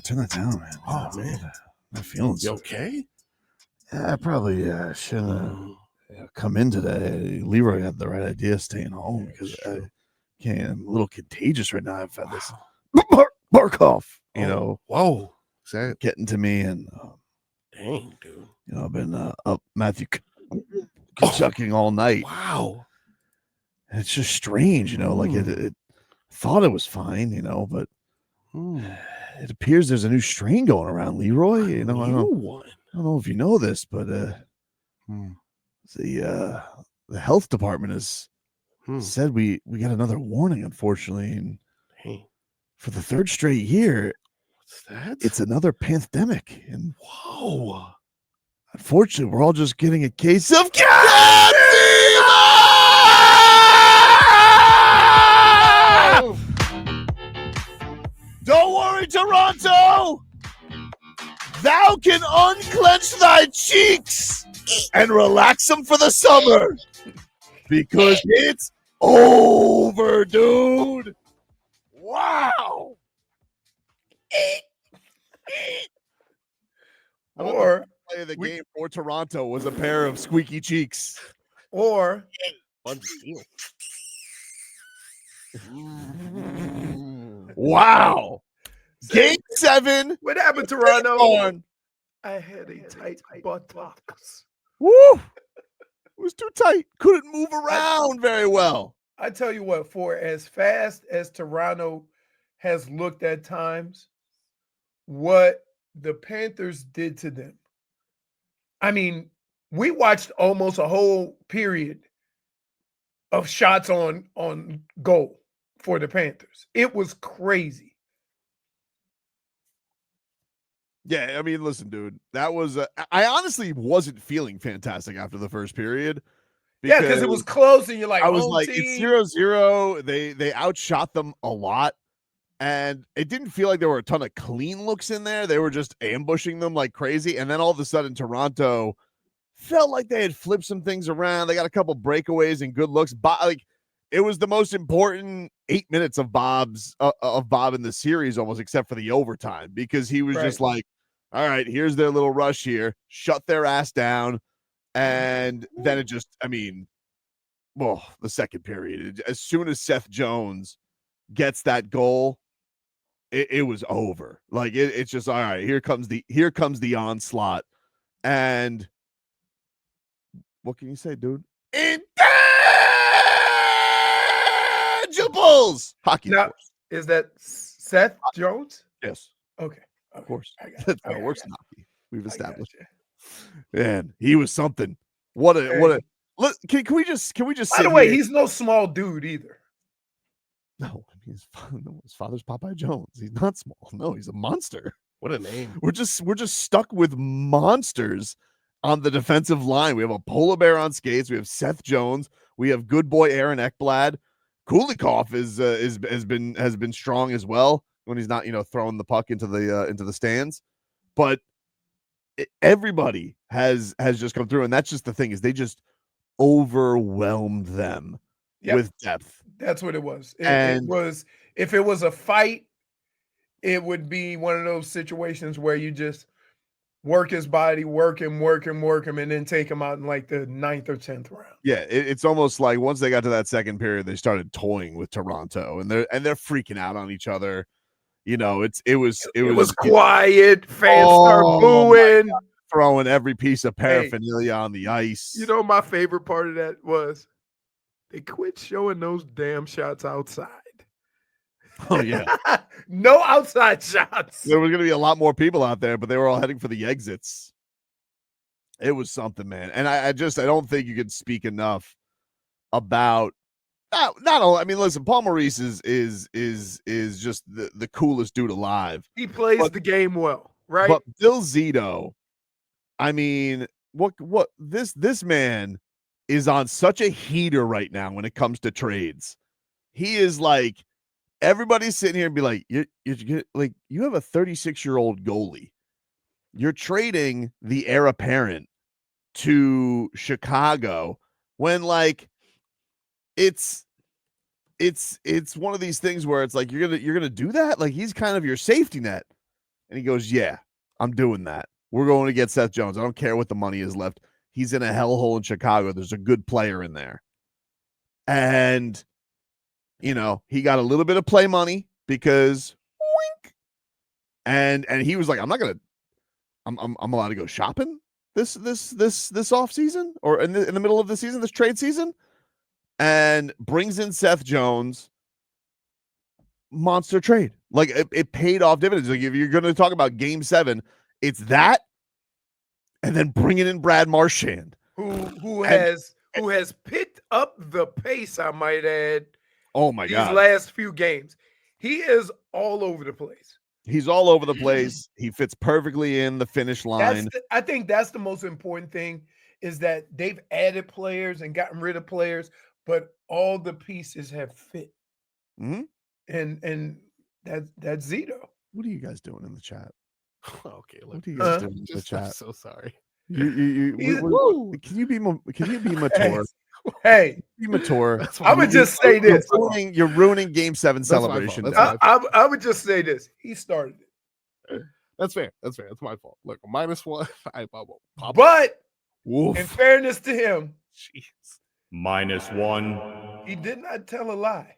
turn that down, man. Oh, man. My feelings. You okay? Yeah, I probably shouldn't have come in today. Leroy had the right idea staying home because I can't. I'm a little contagious right now. I've had this bark cough, Whoa. getting to me. And dang, dude. I've been up Matthew chucking all night. Wow. And it's just strange, like it thought it was fine, but it appears there's a new strain going around, Leroy. I don't know if you know this, but the health department has said we got another warning, unfortunately, and for the third straight year. What's that? It's another pandemic, and whoa! Unfortunately, we're all just getting a case of Don't worry, Toronto! Thou can unclench thy cheeks and relax them for the summer because it's over, dude. Wow. Or play of the game for Toronto was a pair of squeaky cheeks. Or wow. Game 7. What happened, Toronto? I had a tight buttocks. Woo! It was too tight. Couldn't move around very well. I tell you what, for as fast as Toronto has looked at times, what the Panthers did to them. I mean, we watched almost a whole period of shots on goal for the Panthers. It was crazy. Yeah, I mean, listen, dude, that was I honestly wasn't feeling fantastic after the first period. Because it was close, and you're like, I was like, it's 0-0. They outshot them a lot, and it didn't feel like there were a ton of clean looks in there. They were just ambushing them like crazy, and then all of a sudden, Toronto felt like they had flipped some things around. They got a couple breakaways and good looks. Like it was the most important 8 minutes of Bob in the series, almost, except for the overtime, because he was just like, all right, here's their little rush here, shut their ass down. And then it just, the second period, as soon as Seth Jones gets that goal, it was over. Like it's just, all right, here comes the onslaught. And what can you say, dude? Intangibles! Hockey. Now, is that Seth Jones? Yes. Okay. Of course. That's how it works in hockey. We've established. Man, he was something. What a can we just By the way, he's no small dude either. No, his father's Popeye Jones. He's not small. No, he's a monster. What a name. We're just stuck with monsters on the defensive line. We have a polar bear on skates. We have Seth Jones. We have good boy Aaron Ekblad. Kulikov has been strong as well when he's not throwing the puck into the stands. But everybody has just come through, and that's just the thing, is they just overwhelmed them with depth. That's what it was. It was, if it was a fight, it would be one of those situations where you just work his body, work him, and then take him out in like the 9th or 10th round. Yeah, it's almost like once they got to that second period, they started toying with Toronto, and they're freaking out on each other. It was quiet. Fans start booing, throwing every piece of paraphernalia on the ice. My favorite part of that was they quit showing those damn shots outside. Oh yeah, no outside shots. There was going to be a lot more people out there, but they were all heading for the exits. It was something, man, and I don't think you can speak enough about. Not only, listen, Paul Maurice is just the coolest dude alive. He plays the game well, right? But Bill Zito, what this man is on such a heater right now when it comes to trades. He is like, everybody's sitting here and be like, you have a 36-year-old goalie. You're trading the heir apparent to Chicago when it's one of these things where it's like you're gonna do that. Like, he's kind of your safety net. And he goes, yeah, I'm doing that. We're going to get Seth Jones. I don't care what the money is left. He's in a hellhole in Chicago. There's a good player in there. And, he got a little bit of play money because wink. And he was like, I'm allowed to go shopping this off season or in the middle of the season, this trade season, and brings in Seth Jones. Monster trade. Like it paid off dividends. Like if you're going to talk about Game 7, it's that, and then bringing in Brad Marchand, who has picked up the pace. I might add. Oh my God! These last few games, he is all over the place. He's all over the place. He fits perfectly in the finish line. I think that's the most important thing is that they've added players and gotten rid of players, but all the pieces have fit. Mm-hmm. And that's Zito. What are you guys doing in the chat? Okay, look, what are you guys doing in the chat? I'm so sorry. Can you be mature? Hey, be mature. I would just say this: you're ruining Game 7 celebration. I would just say this: he started it. That's fair. That's my fault. Look, -1. But in fairness to him, jeez. -1. He did not tell a lie.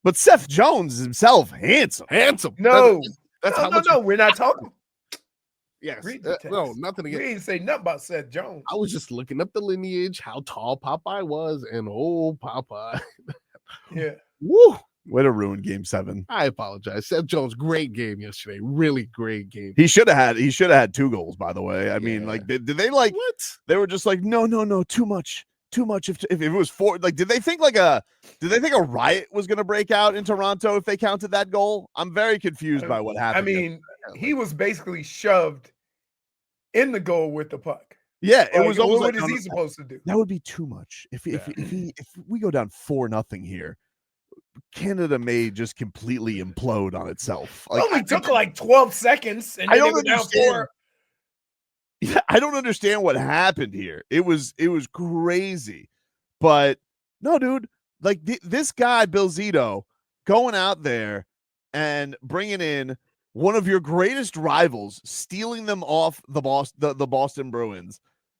But Seth Jones himself, handsome. No, that's no. We're not talking. Yes. No, nothing again. We ain't say nothing about Seth Jones. I was just looking up the lineage, how tall Popeye was, and Popeye. Yeah. Woo. Way to ruin Game 7. I apologize. Seth Jones, great game yesterday. Really great game. He should have had 2 goals, by the way. I mean, like, did they like what? They were just like, no, too much. If it was 4, like, did they think a riot was going to break out in Toronto if they counted that goal? I'm very confused by what happened. I mean, he was basically shoved in the goal with the puck. Yeah, it was almost what is he supposed to do? That would be too much. If we go down 4-0 here, Canada may just completely implode on itself. Like, it only took like 12 seconds, and I don't down 4. Yeah, I don't understand what happened here. It was crazy, but no, dude. Like this guy, Bill Zito, going out there and bringing in one of your greatest rivals, stealing them off the Boston Bruins,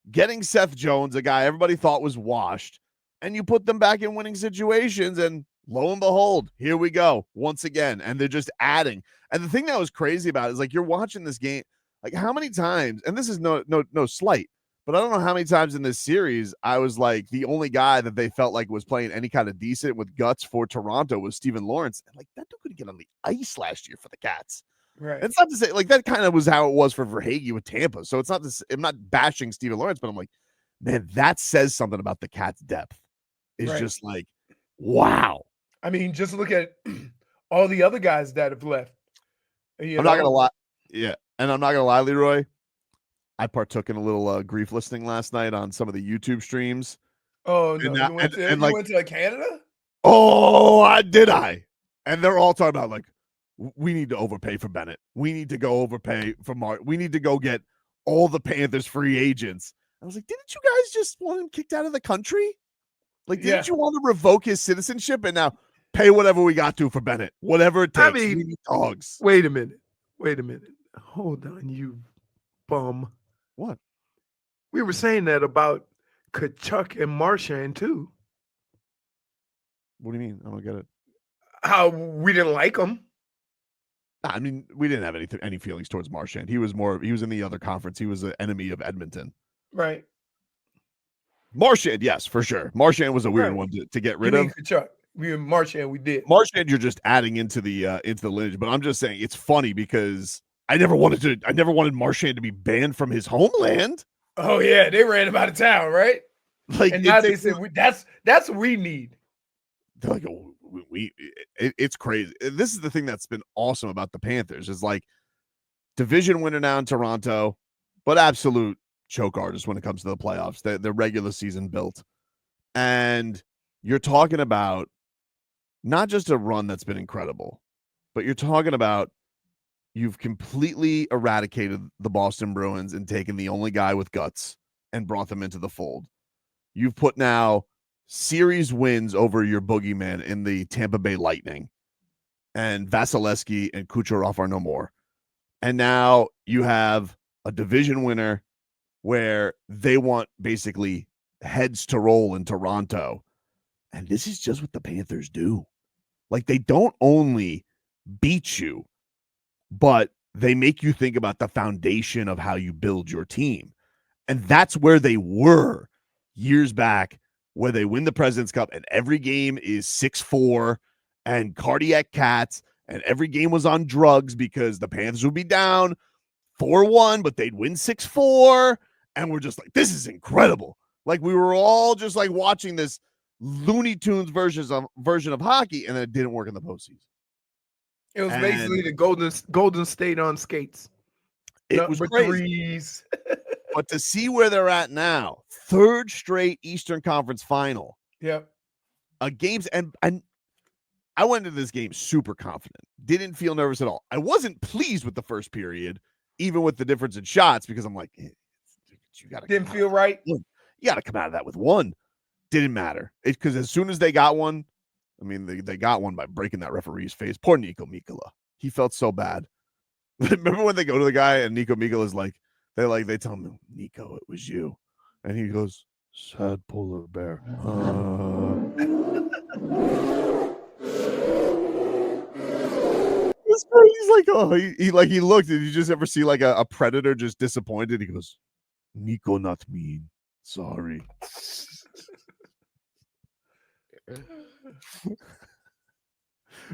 getting Seth Jones, a guy everybody thought was washed, and you put them back in winning situations, and lo and behold, here we go once again, and they're just adding. And the thing that was crazy about it is, like, you're watching this game. Like, how many times, and this is no slight, but I don't know how many times in this series I was like, the only guy that they felt like was playing any kind of decent with guts for Toronto was Stephen Lawrence. And, like, that dude couldn't get on the ice last year for the Cats. Right. It's not to say, like, that kind of was how it was for Verhaeghe with Tampa. So it's not this, I'm not bashing Stephen Lawrence, but I'm like, man, that says something about the Cats' depth. It's just like, wow. I mean, just look at all the other guys that have left. I'm not going to lie. Yeah. And I'm not going to lie, Leroy, I partook in a little grief listening last night on some of the YouTube streams. Oh, no. You went to Canada? Oh, did I? And they're all talking about, like, we need to overpay for Bennett. We need to go overpay for Mark. We need to go get all the Panthers free agents. I was like, didn't you guys just want him kicked out of the country? Like, didn't you want to revoke his citizenship and now pay whatever we got to for Bennett? Whatever it takes. I mean, we need dogs. Wait a minute. Hold on, you bum. What? We were saying that about Kachuk and Marchand too. What do you mean? I don't get it. How we didn't like him. I mean, we didn't have any feelings towards Marchand. He was in the other conference. He was an enemy of Edmonton. Right. Marchand, yes, for sure. Marchand was a weird one to get rid of. Kachuk. Marchand, we did. Marchand, you're just adding into the lineage, but I'm just saying it's funny because I never wanted Marchand to be banned from his homeland. Oh yeah, they ran him out of town, right? Like, and now they said that's what we need. They're like, oh, it's crazy. This is the thing that's been awesome about the Panthers is, like, division winner now in Toronto, but absolute choke artist when it comes to the playoffs. The regular season built, and you're talking about not just a run that's been incredible, but you're talking about you've completely eradicated the Boston Bruins and taken the only guy with guts and brought them into the fold. You've put now series wins over your boogeyman in the Tampa Bay Lightning. and Vasilevsky and Kucherov are no more. And now you have a division winner where they want basically heads to roll in Toronto. And this is just what the Panthers do. Like, they don't only beat you, but they make you think about the foundation of how you build your team. And that's where they were years back, where they win the President's Cup and every game is 6-4 and cardiac cats, and every game was on drugs because the Panthers would be down 4-1, but they'd win 6-4. And we're just like, this is incredible. Like, we were all just like watching this Looney Tunes version of hockey, and then it didn't work in the postseason. It was basically the Golden State on skates. It was crazy. 3s. But to see where they're at now, third straight Eastern Conference final. Yep. Games, and I went into this game super confident. Didn't feel nervous at all. I wasn't pleased with the first period, even with the difference in shots, because I'm like, you gotta didn't feel right. You gotta come out of that with one. Didn't matter. Because as soon as they got one, I mean, they got one by breaking that referee's face. Poor Nico Mikkola. He felt so bad. Remember when they go to the guy and Nico Mikkola is like, they tell him, Nico, it was you. And he goes, sad polar bear. He's like, oh, he looked. Did you just ever see like a predator just disappointed? He goes, Nico, not mean. Sorry.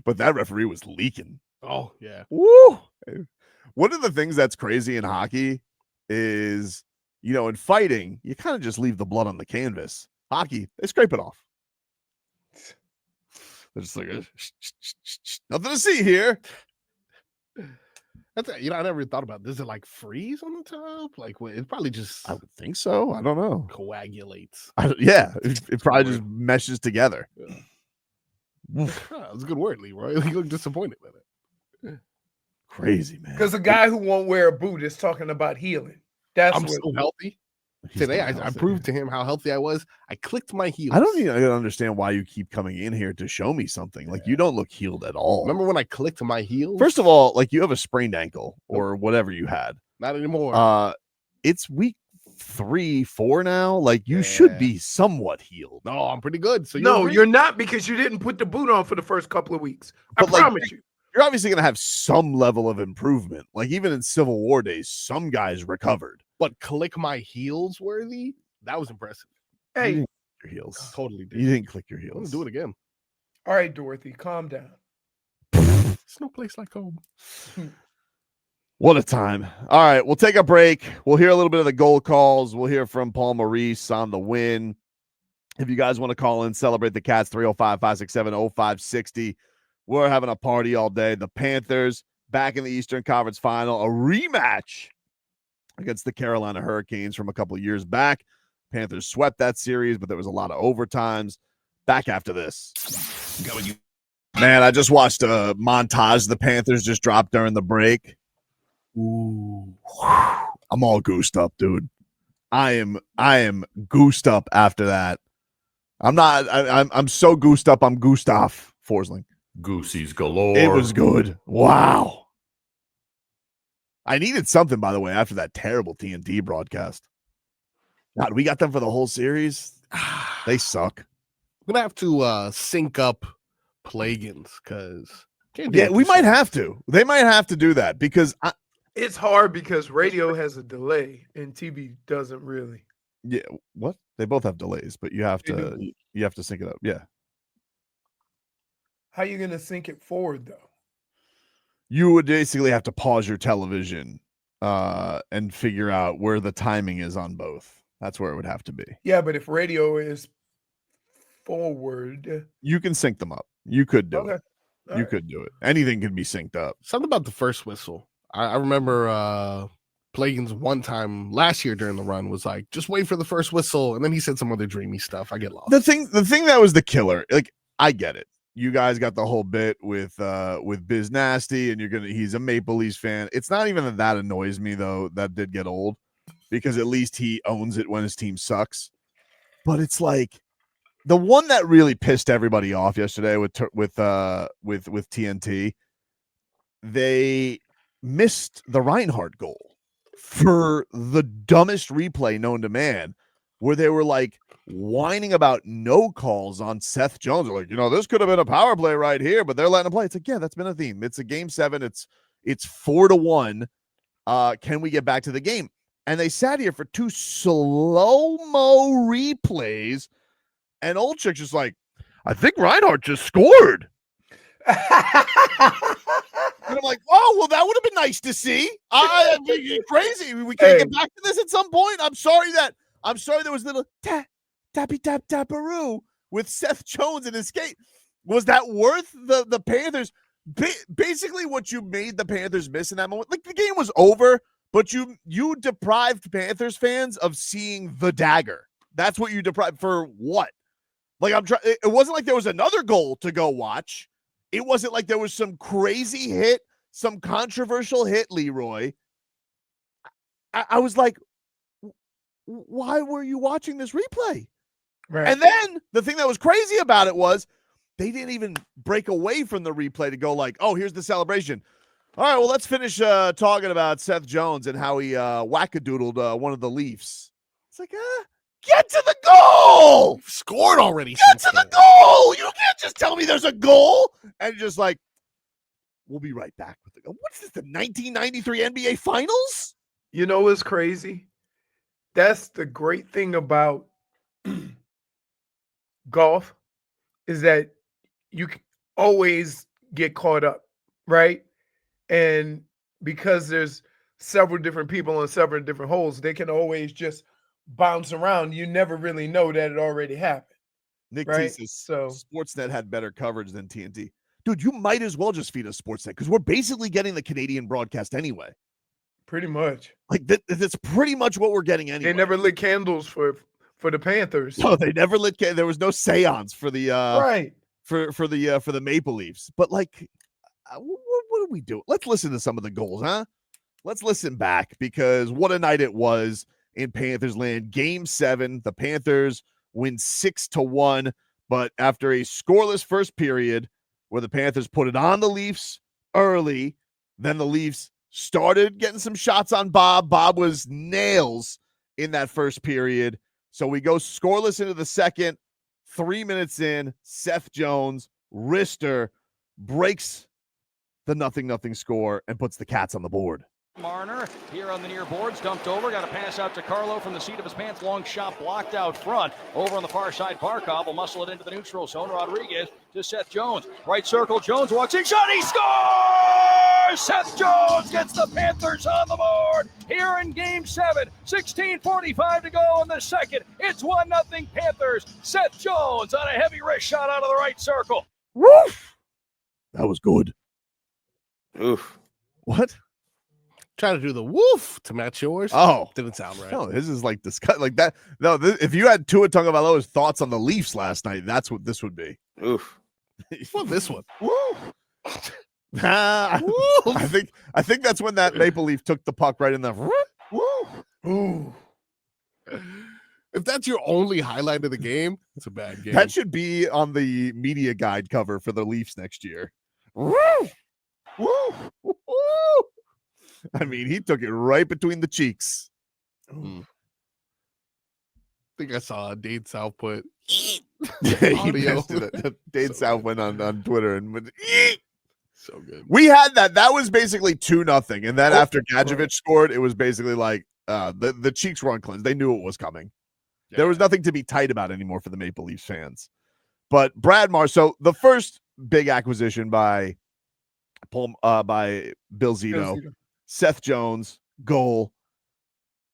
But that referee was leaking. Oh, yeah. Woo! One of the things that's crazy in hockey is, in fighting, you kind of just leave the blood on the canvas. Hockey, they scrape it off. They're just like, nothing to see here. That's I never thought about. Does it like freeze on the top? Like, it probably just. I would think so. I don't know. Coagulates. It probably just meshes together. Yeah. That was a good word, Leroy. You look disappointed with it. Crazy, man. Because a guy who won't wear a boot is talking about healing. I'm so healthy. Today, I proved to him how healthy I was. I clicked my heels. I don't even understand why you keep coming in here to show me something. Like, you don't look healed at all. Remember when I clicked my heels? First of all, like, you have a sprained ankle or whatever you had. Not anymore. It's week 3-4 now. Like, you should be somewhat healed. No, I'm pretty good. So you're not, because you didn't put the boot on for the first couple of weeks. I promise you. You're obviously going to have some level of improvement. Like, even in Civil War days, some guys recovered. But click my heels worthy? That was impressive. Hey. Your heels. Totally did. You didn't click your heels. I'm going to do it again. All right, Dorothy, calm down. There's no place like home. What a time. All right, we'll take a break. We'll hear a little bit of the goal calls. We'll hear from Paul Maurice on the win. If you guys want to call in, celebrate the Cats, 305-567-0560. We're having a party all day. The Panthers back in the Eastern Conference Final, a rematch against the Carolina Hurricanes from a couple of years back. Panthers swept that series, but there was a lot of overtimes. Back after this. Man, I just watched a montage the Panthers just dropped during the break. Ooh, I'm all goosed up, dude. I am goosed up after that. I'm so goosed up. I'm goosed off. Forsling. Goosies galore. It was good. Wow. I needed something, by the way, after that terrible TNT broadcast. God, we got them for the whole series. They suck. We're gonna have to sync up plugins because we might have to. They might have to do that because it's hard because radio has a delay and TV doesn't really. Yeah, what? They both have delays, but you have to sync it up. Yeah. How are you gonna sync it forward though? You would basically have to pause your television and figure out where the timing is on both. That's where it would have to be. Yeah, but if radio is forward, you can sync them up. You could do it. All you could do it. Anything can be synced up. Something about the first whistle. I remember Plagins one time last year during the run was like, just wait for the first whistle, and then he said some other dreamy stuff. I get lost. The thing that was the killer, like, I get it. You guys got the whole bit with Biz Nasty, and he's a Maple Leafs fan. It's not even that annoys me though. That did get old because at least he owns it when his team sucks. But it's like, The one that really pissed everybody off yesterday with TNT, they missed the Reinhardt goal for the dumbest replay known to man, where they were like whining about no calls on Seth Jones. They're like, this could have been a power play right here, but they're letting him play. It's like, yeah, that's been a theme. It's a game 7. It's 4-1. Can we get back to the game? And they sat here for 2 slow-mo replays, and Olczyk just like, I think Reinhardt just scored. And I'm like, oh, well, that would have been nice to see. You're crazy. We can't get back to this at some point. I'm sorry there was a little tappy tap taparoo with Seth Jones in his skate. Was that worth the Panthers? Basically, what you made the Panthers miss in that moment, like the game was over, but you deprived Panthers fans of seeing the dagger. That's what you deprived for what? Like it wasn't like there was another goal to go watch. It wasn't like there was some crazy hit, some controversial hit, Leroy. I was like, why were you watching this replay? Right. And then the thing that was crazy about it was they didn't even break away from the replay to go like, oh, here's the celebration. All right, well, let's finish talking about Seth Jones and how he wackadoodled one of the Leafs. It's like, get to the goal! Scored already. Get to the goal! You can't just tell me there's a goal and just like, we'll be right back with the goal. What's this, the 1993 NBA Finals? You know what's crazy? That's the great thing about golf is that you can always get caught up, right? And because there's several different people on several different holes, they can always just bounce around. You never really know that it already happened. Nick right? T says So Sportsnet had better coverage than TNT. Dude, you might as well just feed us Sportsnet because we're basically getting the Canadian broadcast anyway. pretty much. Like that's pretty much what we're getting anyway. They never lit candles for the Panthers. No, they never lit. There was no seance for the right. for the Maple Leafs. But like, what do we do? Let's listen to some of the goals, huh? Let's listen back because what a night it was in Panthers land. Game 7, the Panthers win 6-1, but after a scoreless first period where the Panthers put it on the Leafs early, then the Leafs started getting some shots on Bob. Bob was nails in that first period. So we go scoreless into the second. 3 minutes in, Seth Jones, wrister, breaks the 0-0 score and puts the Cats on the board. Marner here on the near boards, dumped over, got a pass out to Carlo from the seat of his pants, long shot blocked out front. Over on the far side, Barkov will muscle it into the neutral zone. Rodriguez to Seth Jones, right circle, Jones walks in, shot, he scores! Seth Jones gets the Panthers on the board here in Game 7. 16:45 to go in the second. It's 1-0 Panthers. Seth Jones on a heavy wrist shot out of the right circle. Woof! That was good. Oof. What? Try to do the woof to match yours. Oh, didn't sound right. No, this is like disgusting. Like that. No, if you had Tua Tagovailoa's thoughts on the Leafs last night, that's what this would be. Oof. Well, this one. Woo. I think that's when that Maple Leaf took the puck right in the. Woo. Ooh. If that's your only highlight of the game, it's a bad game. That should be on the media guide cover for the Leafs next year. Woo. Woo. Woo. I mean, he took it right between the cheeks. I think I saw Dade South put audio. Dade South went on Twitter and went, so good. We had that. That was basically 2-0. And then after Gadjevich scored, it was basically like the cheeks were uncleansed. They knew it was coming. Yeah. There was nothing to be tight about anymore for the Maple Leafs fans. But Brad Marr, so the first big acquisition by Bill Zito. Seth Jones, goal.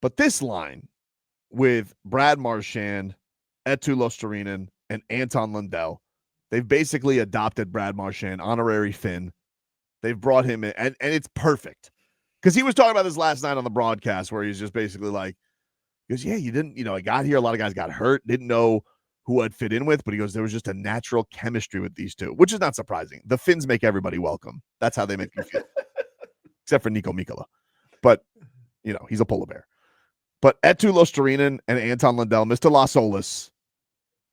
But this line with Brad Marchand, Eetu Luostarinen, and Anton Lundell, they've basically adopted Brad Marchand, honorary Finn. They've brought him in, and it's perfect. Because he was talking about this last night on the broadcast where he's just basically like, he goes, yeah, you didn't, I got here, a lot of guys got hurt, didn't know who I'd fit in with, but he goes, there was just a natural chemistry with these two, which is not surprising. The Finns make everybody welcome. That's how they make you feel. Except for Nico Mikkola. But, he's a polar bear. But Eetu Luostarinen and Anton Lundell, Mr. Las Olas,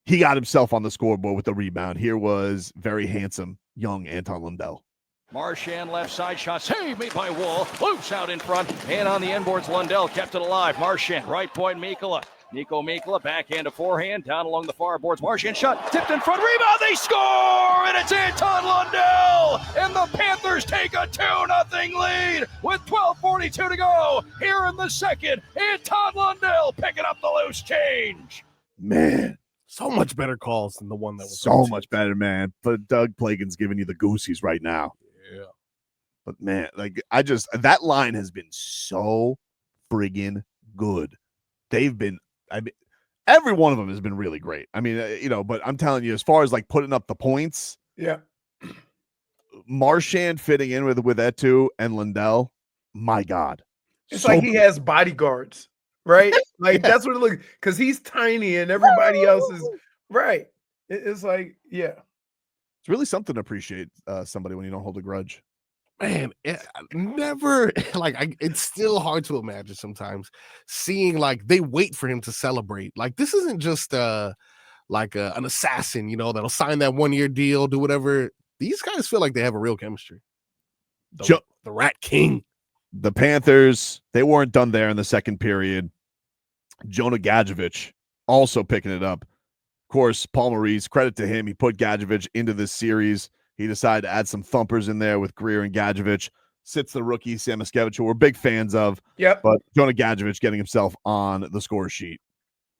he got himself on the scoreboard with the rebound. Here was very handsome young Anton Lundell. Marchand left side shot, save made by Wall. Loose out in front, and on the end boards, Lundell kept it alive. Marchand, right point, Mikkola. Nico Mikkola, backhand to forehand, down along the far boards. Marchand shot, tipped in front, rebound, they score! And it's Anton Lundell! And the Panthers take a 2-0 lead with 12:42 to go. Here in the second, Anton Lundell picking up the loose change. Man, So much better calls than the one that was so much better, man. But Doug Plagan's giving you the goosies right now. Yeah. But man, like that line has been so friggin' good. They've been, every one of them has been really great. I mean, but I'm telling you, as far as like putting up the points, Yeah. Marchand fitting in with Etu and Lundell, my God. It's like he has bodyguards, right? Like that's what it looks, because he's tiny and everybody else is right. It's like, yeah. It's really something to appreciate somebody when you don't hold a grudge. Man, never it's still hard to imagine sometimes seeing like they wait for him to celebrate. Like this isn't just an assassin, that'll sign that 1-year deal, do whatever. These guys feel like they have a real chemistry. The Rat King. The Panthers, they weren't done there in the second period. Jonah Gadjevich also picking it up. Of course, Paul Maurice, credit to him. He put Gadjevich into this series. He decided to add some thumpers in there with Greer and Gadjevich. Sits the rookie, Samoskevich, who we're big fans of. Yep. But Jonah Gadjevich getting himself on the score sheet.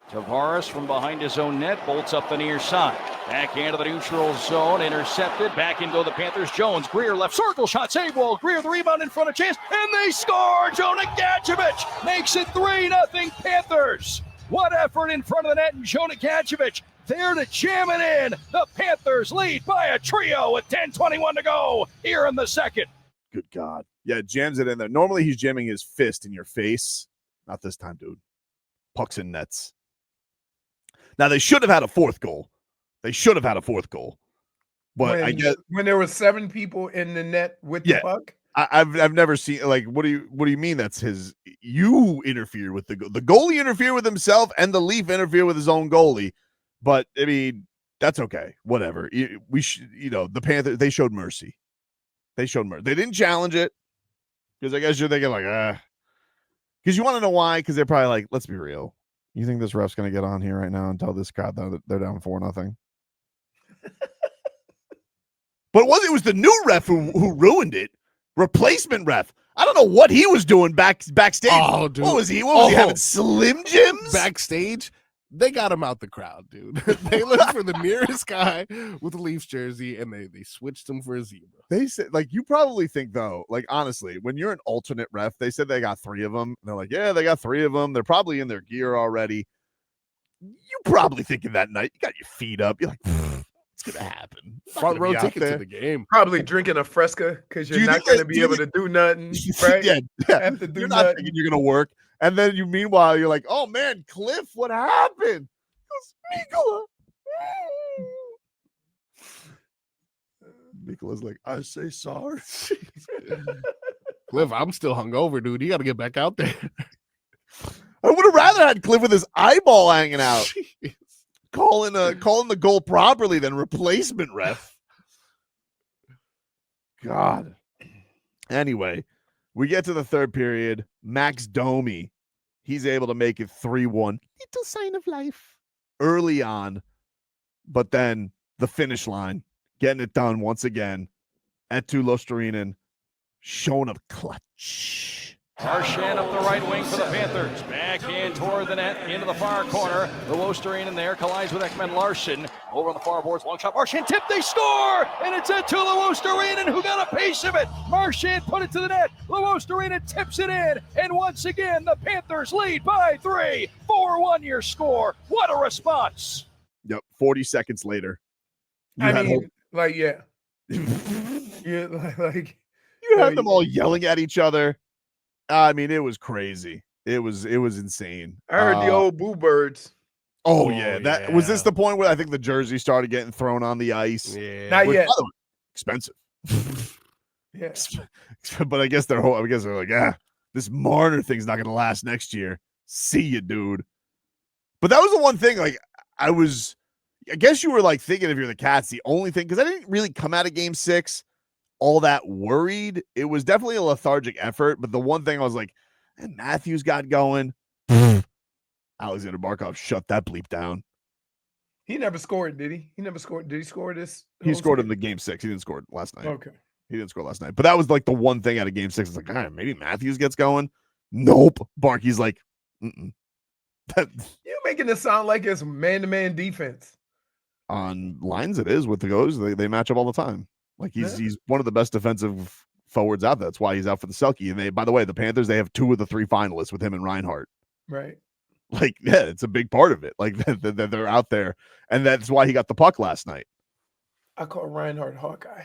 Tavares from behind his own net bolts up the near side. Back into the neutral zone, intercepted. Back into the Panthers. Jones, Greer left circle shot, save Wall. Greer the rebound in front of Chance, and they score. Jonah Gadjevich makes it 3-0 Panthers. What effort in front of the net, and Jonah Gadjevich there to jam it in. The Panthers lead by a trio with 10:21 to go here in the second. Good God. Yeah, jams it in there. Normally he's jamming his fist in your face. Not this time, dude. Pucks in nets. Now, they should have had a fourth goal. But I guess when there were 7 people in the net with the puck. I've never seen, like, what do you mean that's his? You interfered with the goalie interfered with himself, and the Leaf interfered with his own goalie. But I mean, that's okay. Whatever. The Panthers, they showed mercy. They didn't challenge it, because I guess you're thinking like, because you want to know why? Because they're probably like, let's be real. You think this ref's going to get on here right now and tell this crowd that they're down 4-0? But it was the new ref who ruined it. Replacement ref. I don't know what he was doing backstage. Oh, dude. What was he having? Slim Jims? Backstage? They got him out the crowd, dude. They looked for the nearest guy with a Leafs jersey, and they switched him for a zebra. They said, like, you probably think, though, like, honestly, when you're an alternate ref, they said they got 3 of them. And they're like, yeah, they got 3 of them. They're probably in their gear already. You probably thinking that night, you got your feet up. You're like, what's going to happen? Front row ticket to the game. Probably drinking a Fresca because you're not going to be able to do nothing, right? Yeah. Have to do you're nothing. not thinking you're going to work. And then meanwhile, you're like, oh, man, Cliff, what happened? Mikkola. Mikkola's like, I say sorry. Cliff, I'm still hungover, dude. You got to get back out there. I would have rather had Cliff with his eyeball hanging out. Jeez. Calling the goal properly than replacement ref. God. Anyway, we get to the third period. Max Domi, he's able to make it 3-1. Little sign of life early on, but then the finish line, getting it done once again. Etu Luostarinen showing up clutch. Marchand up the right wing for the Panthers. Backhand toward the net, into the far corner. The Luostarinen there collides with Ekman Larsson. Over on the far boards, long shot. Marchand tip, they score! And it's Etu Luostarinen who got a piece of it. Marchand put it to the net. Luostarinen tips it in. And once again, the Panthers lead by 3. 4-1 your score. What a response. Yep, 40 seconds later. You had them all yelling at each other. I mean, it was crazy. It was insane. I heard the old boo birds. Oh yeah, was this the point where I think the jersey started getting thrown on the ice? Yeah, not yet. Expensive. Yeah, but I guess they're like, this Marner thing's not gonna last next year. See you, dude. But that was the one thing. Like, guess you were like thinking if you're the Cats, the only thing, because I didn't really come out of game 6 all that worried. It was definitely a lethargic effort, but the one thing I was like, and Matthews got going. Alexander Barkov shut that bleep down. He never scored, did he? He never scored. Did he score this? He scored in the game 6. He didn't score last night. Okay. He didn't score last night. But that was like the one thing out of game 6. It's like, all right, maybe Matthews gets going. Nope. Barkey's like, You're making it sound like it's man-to-man defense. On lines, it is with the goes. They match up all the time. Like he's one of the best defensive forwards out there. That's why he's out for the Selke. And by the way, the Panthers, they have 2 of the 3 finalists with him and Reinhart. Right. Like, yeah, it's a big part of it. Like that they're out there. And that's why he got the puck last night. I call Reinhart Hawkeye.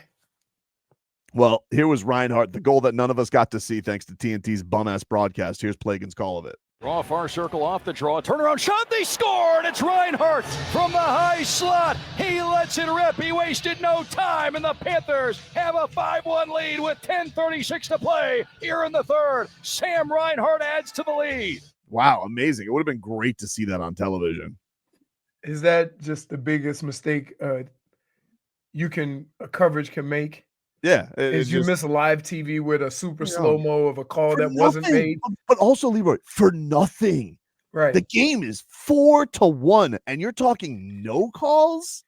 Well, here was Reinhart, the goal that none of us got to see thanks to TNT's bum-ass broadcast. Here's Plagan's call of it. Draw far circle off the draw. Turnaround shot. They scored. It's Reinhart from the high slot. He lets it rip. He wasted no time. And the Panthers have a 5-1 lead with 10:36 to play here in the third. Sam Reinhart adds to the lead. Wow, amazing. It would have been great to see that on television. Is that just the biggest mistake coverage can make? Yeah. Is you miss a live TV with a super slow-mo of a call that wasn't made. But also, Leroy, for nothing. Right. The game is 4-1, and you're talking no calls?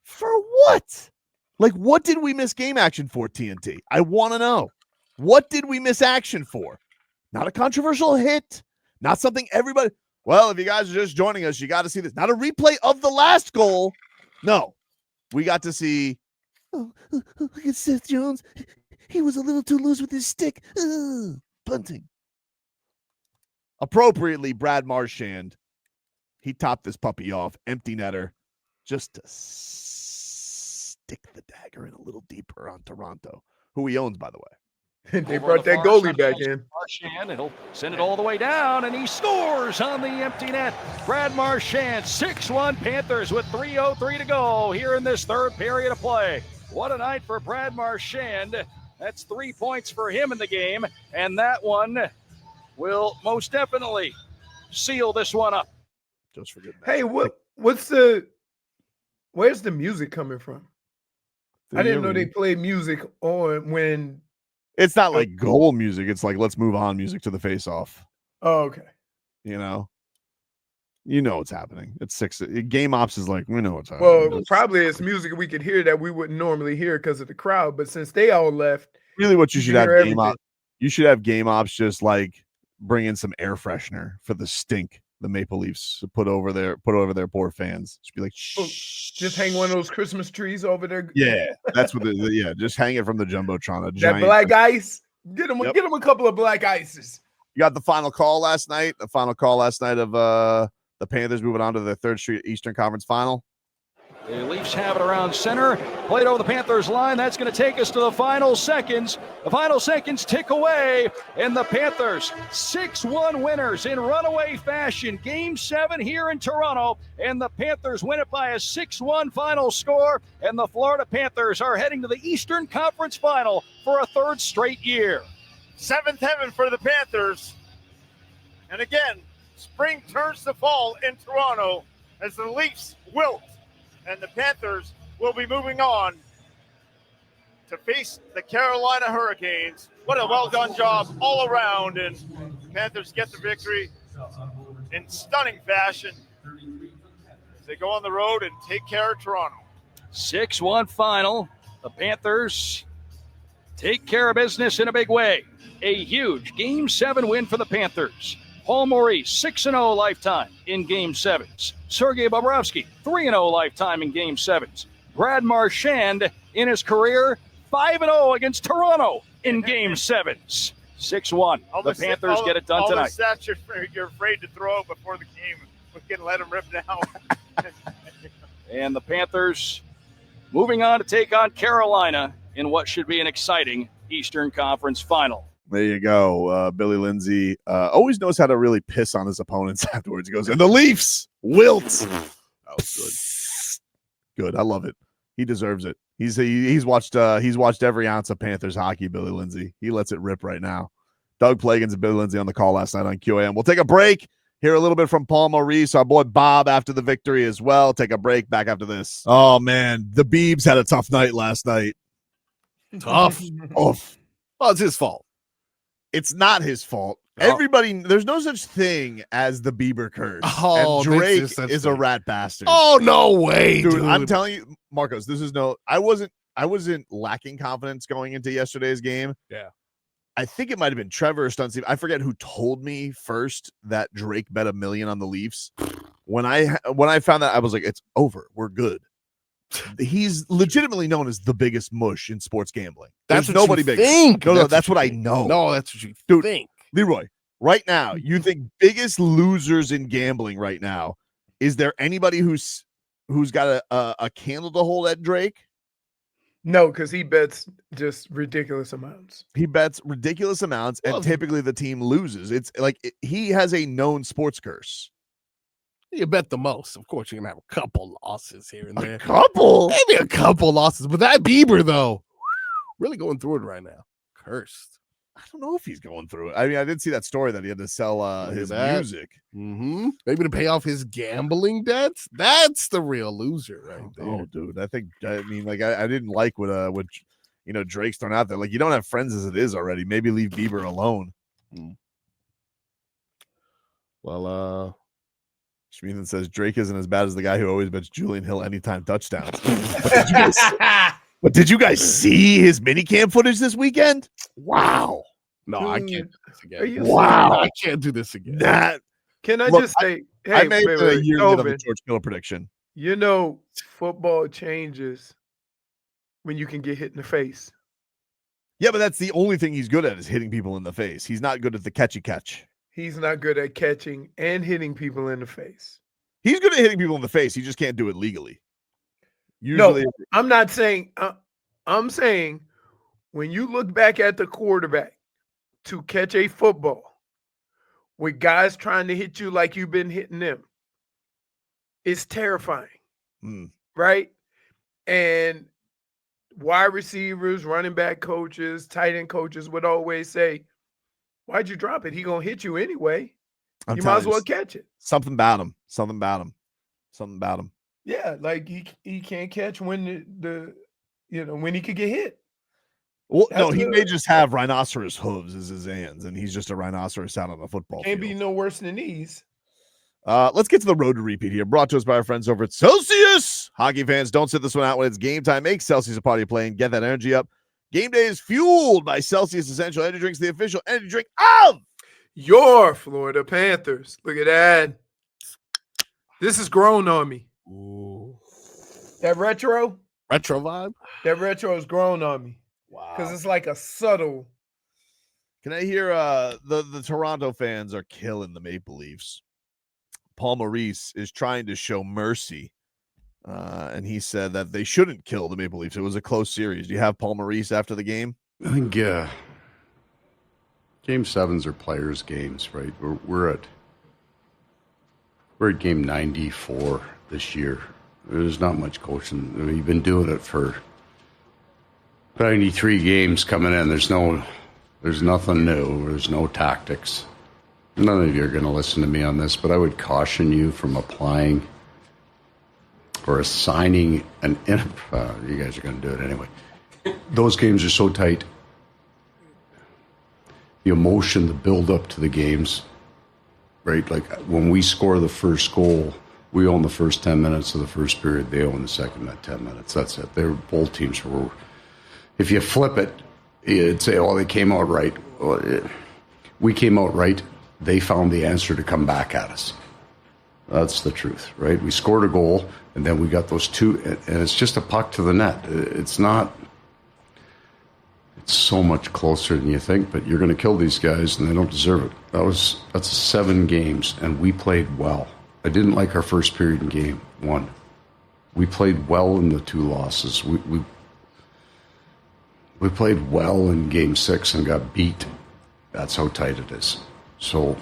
For what? Like, what did we miss game action for, TNT? I want to know. What did we miss action for? Not a controversial hit. Not something everybody... Well, if you guys are just joining us, you got to see this. Not a replay of the last goal. No. We got to see... Oh, look at Seth Jones. He was a little too loose with his stick. Bunting. Appropriately, Brad Marchand. He topped this puppy off. Empty netter. Just to stick the dagger in a little deeper on Toronto, who he owns, by the way. They brought that goalie back in. Marchand, and he'll send it all the way down, and he scores on the empty net. Brad Marchand, 6-1 Panthers with 3:03 to go here in this third period of play. What a night for Brad Marchand. That's 3 points for him in the game, and that one will most definitely seal this one up. Just for good. Hey, where's the music coming from? I didn't know they played music on when... It's not like goal music. It's like, let's move on music to the face-off. Oh, okay. You know what's happening. It's 6. Game ops is like, we know what's happening. Well, probably it's music we could hear that we wouldn't normally hear because of the crowd. But since they all left, really, what you should have game ops. You should have game ops just like bring in some air freshener for the stink the Maple Leafs put over their poor fans. Just be like, shh. Just hang one of those Christmas trees over there. Yeah, that's what. Just hang it from the jumbotron. That black ice. Get them a couple of black ices. You got the final call last night. The final call last night of the Panthers moving on to the 3rd Street Eastern Conference Final. The Leafs have it around center. Played over the Panthers line. That's going to take us to the final seconds. The final seconds tick away. And the Panthers, 6-1 winners in runaway fashion. Game 7 here in Toronto. And the Panthers win it by a 6-1 final score. And the Florida Panthers are heading to the Eastern Conference Final for a 3rd straight year. 7th heaven for the Panthers. And again, spring turns to fall in Toronto as the Leafs wilt. And the Panthers will be moving on to face the Carolina Hurricanes. What a well-done job all around. And Panthers get the victory in stunning fashion as they go on the road and take care of Toronto. 6-1 final. The Panthers take care of business in a big way. A huge Game 7 win for the Panthers. Paul Maurice, 6-0 lifetime in Game 7s. Sergei Bobrovsky, 3-0 lifetime in Game 7s. Brad Marchand, in his career, 5-0 against Toronto in Game 7s. 6-1. The Panthers get it done tonight. All the stats you're afraid to throw before the game. We can let them rip now. And the Panthers moving on to take on Carolina in what should be an exciting Eastern Conference Final. There you go. Billy Lindsay always knows how to really piss on his opponents afterwards. He goes, and the Leafs wilt. That was good. Good. I love it. He deserves it. He's watched every ounce of Panthers hockey, Billy Lindsay. He lets it rip right now. Doug Plagans and Billy Lindsay on the call last night on QAM. We'll take a break. Hear a little bit from Paul Maurice, our boy Bob, after the victory as well. Take a break. Back after this. Oh, man. The Beebs had a tough night last night. Tough. Oof. Well, it's his fault. It's not his fault. Oh. Everybody, there's no such thing as the Bieber curse. Oh, and Drake there's such is a thing. rat bastard. Oh, no way, dude. I'm telling you, Marcos, this is I wasn't lacking confidence going into yesterday's game. Yeah. I think it might have been Trevor or Stunt Steve. I forget who told me first that Drake bet $1 million on the Leafs. When I found that, I was like, it's over. We're good. He's legitimately known as the biggest mush in sports gambling. That's There's what nobody you bigger. think. No, that's what what I you know. No, that's what you Dude, think. Leroy, right now, you think biggest losers in gambling right now, is there anybody who's got a candle to hold at Drake? No, because he bets just ridiculous amounts. He bets ridiculous amounts, and typically the team loses. It's like he has a known sports curse. You bet the most. Of course, you're going to have a couple losses here and there. A couple? Maybe a couple losses. But that Bieber, though, really going through it right now. Cursed. I don't know if he's going through it. I mean, I did see that story that he had to sell his music. Mm-hmm. Maybe to pay off his gambling debts. That's the real loser right there. Oh, dude. I didn't like what Drake's thrown out there. Like, you don't have friends as it is already. Maybe leave Bieber alone. Well, Schmieden says Drake isn't as bad as the guy who always bets Julian Hill anytime touchdowns. But did you guys see his minicamp footage this weekend? Wow. No, Dude, I can't do this again. are you Wow. I can't do this again. Can I Look, just say, I hey, made wait, a year of the Tobin, George Kittle prediction. you know, football changes when you can get hit in the face. Yeah, but that's the only thing he's good at is hitting people in the face. He's not good at the catchy catch. He's not good at catching and hitting people in the face. He's good at hitting people in the face. He just can't do it legally. Usually, No, I'm not saying. I'm saying when you look back at the quarterback to catch a football with guys trying to hit you like you've been hitting them, it's terrifying, right? And wide receivers, running back coaches, tight end coaches would always say, "Why'd you drop it? He gonna hit you anyway. You might as well catch it." Something about him. Something about him. Yeah, like he can't catch when when he could get hit. Well, That's no, he good. may just have rhinoceros hooves as his hands, and he's just a rhinoceros out on the football Can't field. be no worse than these. Let's get to the road to repeat here. Brought to us by our friends over at Celsius. Hockey fans, don't sit this one out when it's game time. Make Celsius a party of play and get that energy up. Game day is fueled by Celsius Essential Energy Drinks, the official energy drink of Your Florida Panthers. Look at that. This is grown on me. Ooh. That retro Vibe? That retro is grown on me. wow. Because it's like a subtle. Can I hear the Toronto fans are killing the Maple Leafs? Paul Maurice is trying to show mercy, and he said that they shouldn't kill the Maple Leafs. It was a close series. Do you have Paul Maurice after the game? I think game sevens are players' games, right? We're at game 94 this year. There's not much coaching. We've been doing it for 93 games coming in. There's nothing new. There's no tactics. None of you are going to listen to me on this, but I would caution you from applying or assigning you guys are going to do it anyway. Those games are so tight. The emotion, the build up to the games, right? Like when we score the first goal, we own the first 10 minutes of the first period. They own the second 10 minutes. That's it. Both teams were. If you flip it, you'd say, "Oh, they came out right." Well, we came out right. They found the answer to come back at us. That's the truth, right? We scored a goal, and then we got those two, and it's just a puck to the net. It's not. It's so much closer than you think, but you're going to kill these guys, and they don't deserve it. That's 7 games, and we played well. I didn't like our first period in game 1. We played well in the 2 losses. We played well in game 6 and got beat. That's how tight it is. So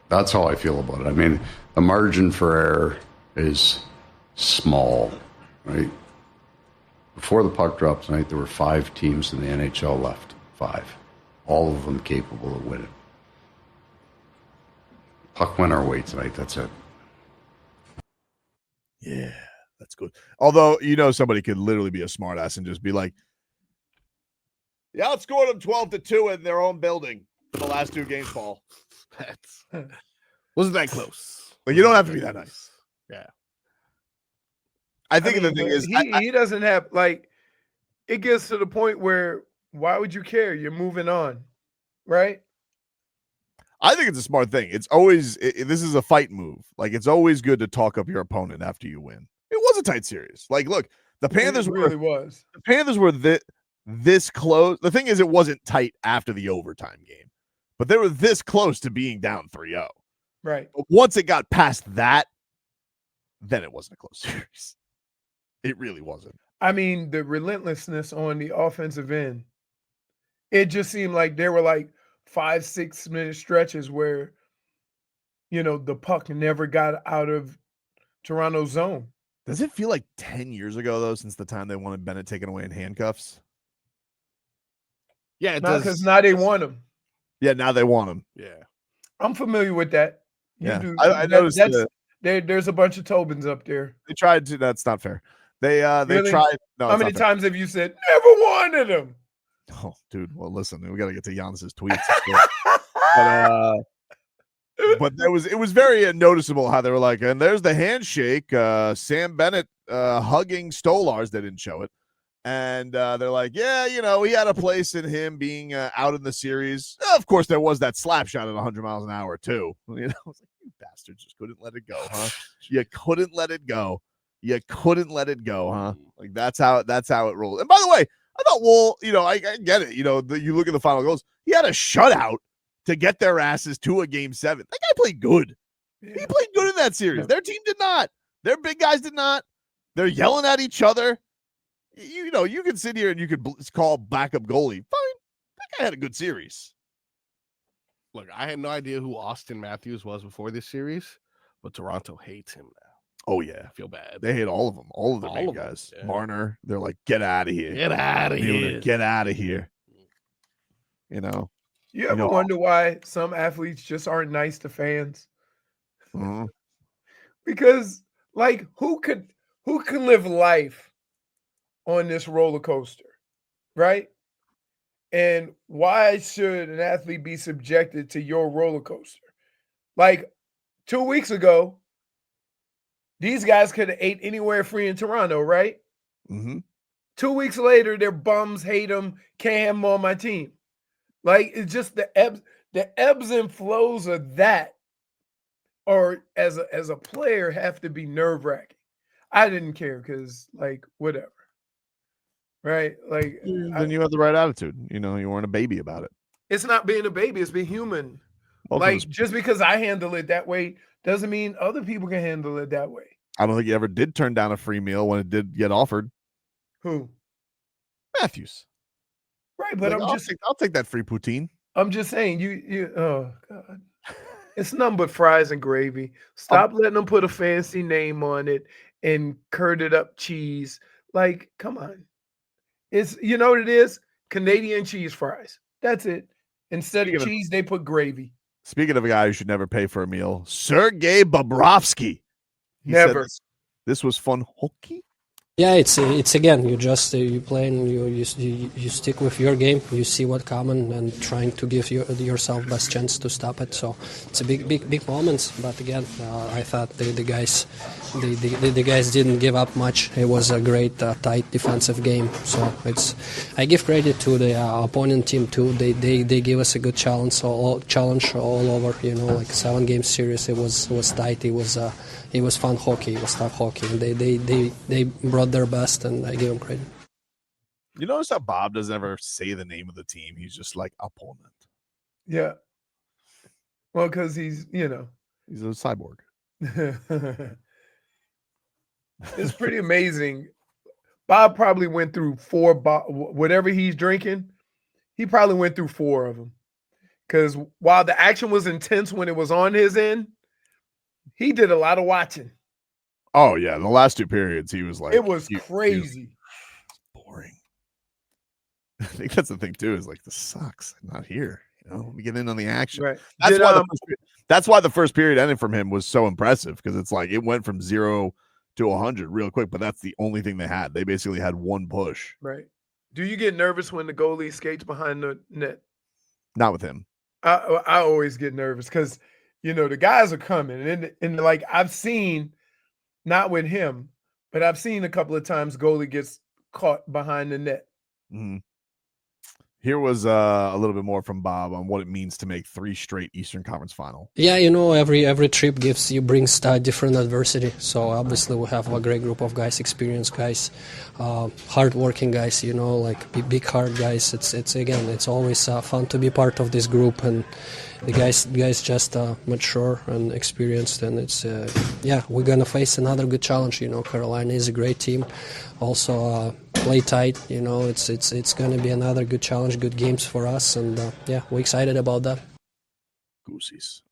that's how I feel about it. I mean, the margin for error is small, right? Before the puck dropped tonight, there were 5 teams in the NHL left. 5. All of them capable of winning. Puck went our way tonight. That's it. Yeah, that's good. Although, somebody could literally be a smartass and just be like, "You outscored them 12-2 in their own building for the last 2 games, Paul." That's wasn't that close. Like, you don't have to be that nice. Yeah. I think the thing is, he doesn't have, like, it gets to the point where why would you care? You're moving on, right? I think it's a smart thing. It's always this is a fight move. Like, it's always good to talk up your opponent after you win. It was a tight series. Like, look, the Panthers really was. The Panthers were this close. The thing is, it wasn't tight after the overtime game, but they were this close to being down 3-0. Right. But once it got past that, then it wasn't a close series. It really wasn't. I mean, the relentlessness on the offensive end, it just seemed like there were like 5-6 minute stretches where, the puck never got out of Toronto's zone. Does it feel like 10 years ago, though, since the time they wanted Bennett taken away in handcuffs? Yeah, it does. Because now they want him. Yeah, now they want him. Yeah. I'm familiar with that. Yeah, Do. I noticed there's a bunch of Tobins up there. they tried to. That's not fair. They Really? tried. No, How it's many not fair. times have you said never wanted him? Oh, dude. Well, listen, we got to get to Giannis's tweets. But it was very noticeable how they were like, and there's the handshake. Sam Bennett hugging Stolars. They didn't show it. And they're like, yeah, he had a place in him being out in the series. Of course, there was that slap shot at 100 miles an hour, too. I was like, you bastards just couldn't let it go, huh? You couldn't let it go. You couldn't let it go, huh? Like, that's how it rolled. And by the way, I thought, well, I get it. You look at the final goals. He had a shutout to get their asses to a game 7. That guy played good. Yeah. He played good in that series. Yeah. Their team did not. Their big guys did not. They're yelling at each other. You can sit here and you could call backup goalie. Fine. That guy had a good series. Look, I had no idea who Austin Matthews was before this series, but Toronto hates him now. Oh, yeah. I feel bad. They hate all of them. All of the big guys. Yeah. Marner, they're like, get out of here. Get out of here. Get out of here. You ever wonder why some athletes just aren't nice to fans? Mm-hmm. Because, like, who can live life on this roller coaster, right? And why should an athlete be subjected to your roller coaster? Like 2 weeks ago, these guys could have ate anywhere free in Toronto, right? Mm-hmm. 2 weeks later, their bums hate them, can't have them on my team. Like, it's just the ebbs and flows of that, or as a player, have to be nerve-wracking. I didn't care because, like, whatever. Right? Like, then you have the right attitude. You weren't a baby about it. It's not being a baby, it's being human. Just because I handle it that way doesn't mean other people can handle it that way. I don't think you ever did turn down a free meal when it did get offered. Who? Matthews. Right, but I'll take that free poutine. I'm just saying, you oh God. It's nothing but fries and gravy. Stop letting them put a fancy name on it and curded up cheese. Like, come on. It's, you know what it is? Canadian cheese fries. That's it. Instead of cheese, they put gravy. Speaking of a guy who should never pay for a meal, Sergei Bobrovsky. Never. This was fun hockey. Yeah, it's again, you just you play and you stick with your game. You see what common and trying to give yourself best chance to stop it. So it's a big moments. But again, I thought the guys didn't give up much. It was a great tight defensive game. So I give credit to the opponent team too. They give us a good challenge all over. Like 7-game series. It was tight. It was fun hockey. It was tough hockey. And they brought their best, and I give them credit. You notice how Bob doesn't ever say the name of the team? He's just like opponent. Yeah. Well, because he's he's a cyborg. It's pretty amazing. Bob probably went through 4 whatever he's drinking. He probably went through 4 of them. Because while the action was intense when it was on his end, he did a lot of watching. Oh, yeah. The last 2 periods, he was like... It was crazy. Boring. I think that's the thing, too, is like, this sucks. I'm not here. We get in on the action. Right. That's why the first period ending from him was so impressive, because it's like it went from 0 to 100 real quick, but that's the only thing they had. They basically had one push. Right. Do you get nervous when the goalie skates behind the net? Not with him. I always get nervous because, the guys are coming. And like I've seen, not with him, but I've seen a couple of times goalie gets caught behind the net. Mm-hmm. Here was a little bit more from Bob on what it means to make 3 straight Eastern Conference final. Yeah, every trip brings different adversity. So obviously we have a great group of guys, experienced guys, hardworking guys. Like big hard guys. It's always fun to be part of this group, and the guys just mature and experienced, and it's we're gonna face another good challenge. Carolina is a great team. Also play tight. It's gonna be another good challenge, good games for us, and we're excited about that. Goosies.